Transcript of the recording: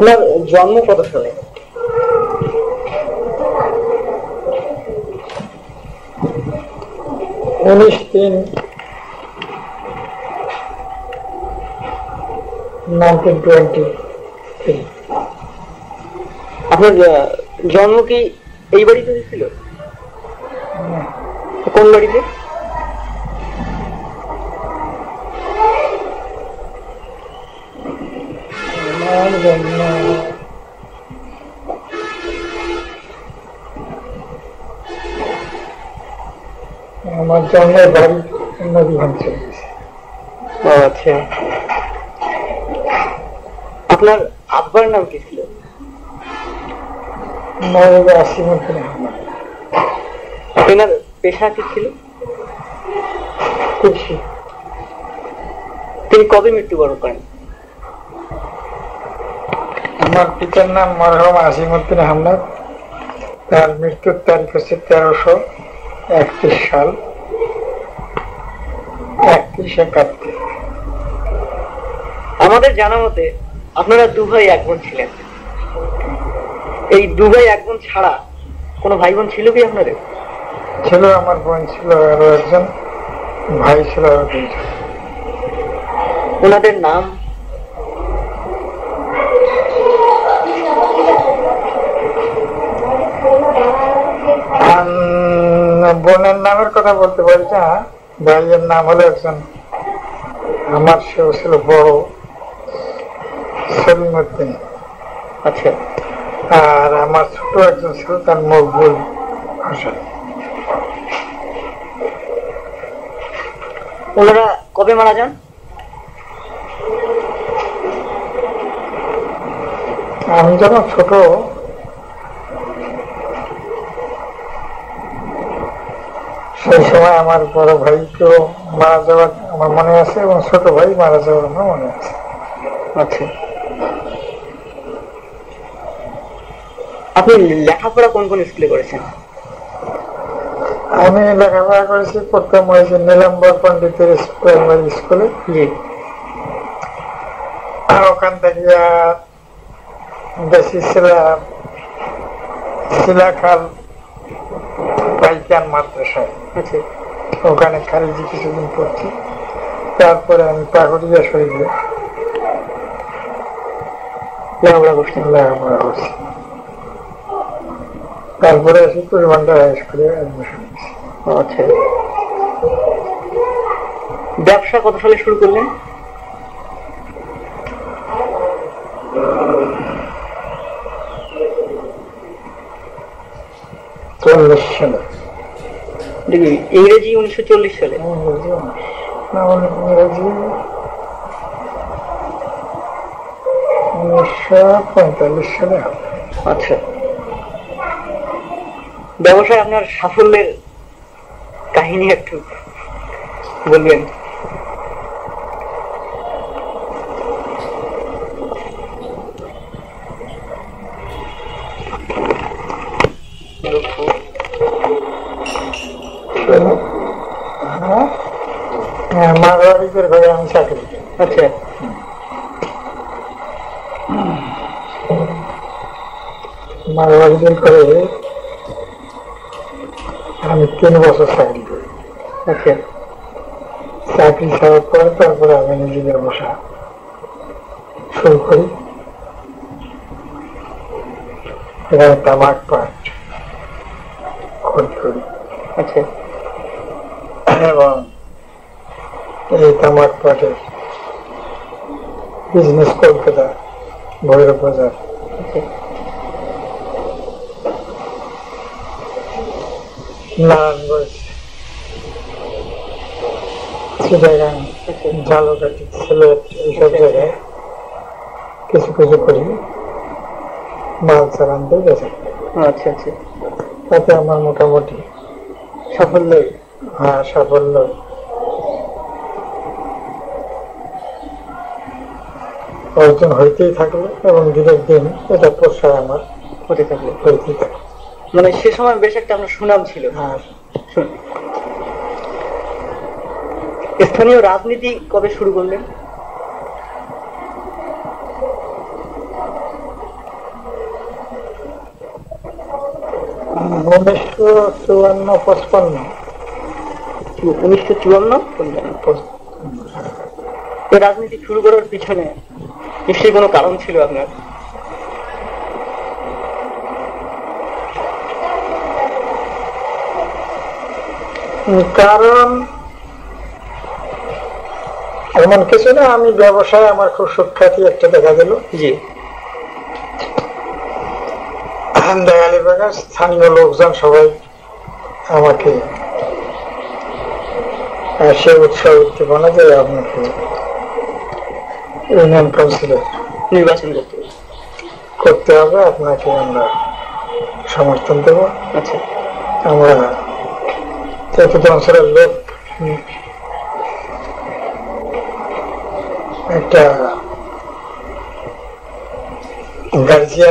আপনার জন্ম কত সালে? 19/3/1923। আপনার জন্ম কি এই বাড়িতে হয়েছিল? কোন বাড়িতে? আমার জন্ম আমার জন্মের বাড়ি নদীগঞ্জ চলে গেছে। আচ্ছা, আপনার আব্বার নাম কি ছিল? মৌলানা আসিমউদ্দিন আহমদ। এনার পেশা কি ছিল? কৃষি। তিনি কবে মৃত্যুবরণ করেন? আমার পিতার নাম মরহুম আসিমউদ্দিন আহমদ। তার মৃত্যুর তারিখ হচ্ছে 1331 সাল 31/71। আমাদের জানা মতে আপনারা দু ভাই এক বোন ছিলেন। এই দু ভাই এক বোন ছাড়া কোনো ভাই বোন ছিল কি আপনাদের? ছিল, আমার বোন ছিল, আরো একজন ভাই ছিল, আরো দুইজন। ওনাদের নাম? বোনের নামের কথা বলতে পারি না। ভাইয়ের নাম হলো একজন আমার, সেও ছিল বড়, সলিমউদ্দিন। আচ্ছা। আর আমার ছোট একজন ছিল, তার মকবুল হোসেন। ওনারা কবে মারা যান? আমি যখন ছোট, সেই সময় আমার বড় ভাইকেও মারা যাওয়ার আমার মনে আছে, এবং ছোট ভাই মারা যাওয়ার আমার মনে আছে। আচ্ছা, আপনি লেখাপড়া কোন কোন স্কুলে করেছেন? আমি লেখাপড়া করেছি প্রথম হয়েছে নীলাম্বর পন্ডিতের প্রাইমারি স্কুলে। জি। ওখান থেকে বেশি শিলাখাল পাইকান মাদ্রাসায়, ওখানে খারিজি কিছুদিন পড়ছি। তারপরে আমি পাকুড়িয়া শহীদে লেখাপড়া করছি। তারপরে আসি কুড়িবান্ডা হাই স্কুলে অ্যাডমিশন নিয়েছি। আচ্ছা, ব্যবসা কত সালে শুরু করলেন? '40 সালে। ইংরেজি 1940 সালে? ইংরেজি 1945 সালে। আচ্ছা, ব্যবসায় আপনার সাফল্যের কাহিনী একটু বলবেন? মারোয়ারিদের ঘরে আমি চাকরি। আচ্ছা, মারোয়ারিদের ঘরে আমি 3 বছর চাকরি করি। আচ্ছা, চাকরি ছাড়ার পরে তারপরে আমি নিজে ব্যবসা শুরু করি। এখানে তামাক পাট করি। আচ্ছা, এবং এই তামাক পাটের বিজনেস কলকাতা, ভৈরব বাজার, নারায়ণগঞ্জ, চিটাগাং, ঝালকাঠি, সিলেট, এইসব জায়গায় কিছু কিছু করি, মাল চালান দিয়ে গেছে। আচ্ছা, আচ্ছা, তাতে আমার মোটামুটি সাফল্য অর্জন হইতেই থাকলো, এবং দিনের দিন এটা প্রসার আমার হতে থাকলো। হইতেই থাকলো। মানে সে সময় বেশ একটা আপনার সুনাম ছিল। স্থানীয় রাজনীতি কবে শুরু করলেন? 1954-55 এই রাজনীতি শুরু করার পিছনে নিশ্চয়ই কোনো কারণ ছিল আপনার? কারণ এমন কিছু না, আমি ব্যবসায় আমার খুব সুখ্যাতি একটা দেখা গেল। জি। আলিবাগার স্থানীয় লোকজন সবাই আমাকে সে উৎসাহ উদ্দীপনা যে আপনাকে ইউনিয়ন কাউন্সিলর নির্বাচন করতে হবে, আপনাকে আমরা সমর্থন দেব। আচ্ছা, আমরা চতুর্থ অঞ্চলের লোক একটা গার্জিয়ান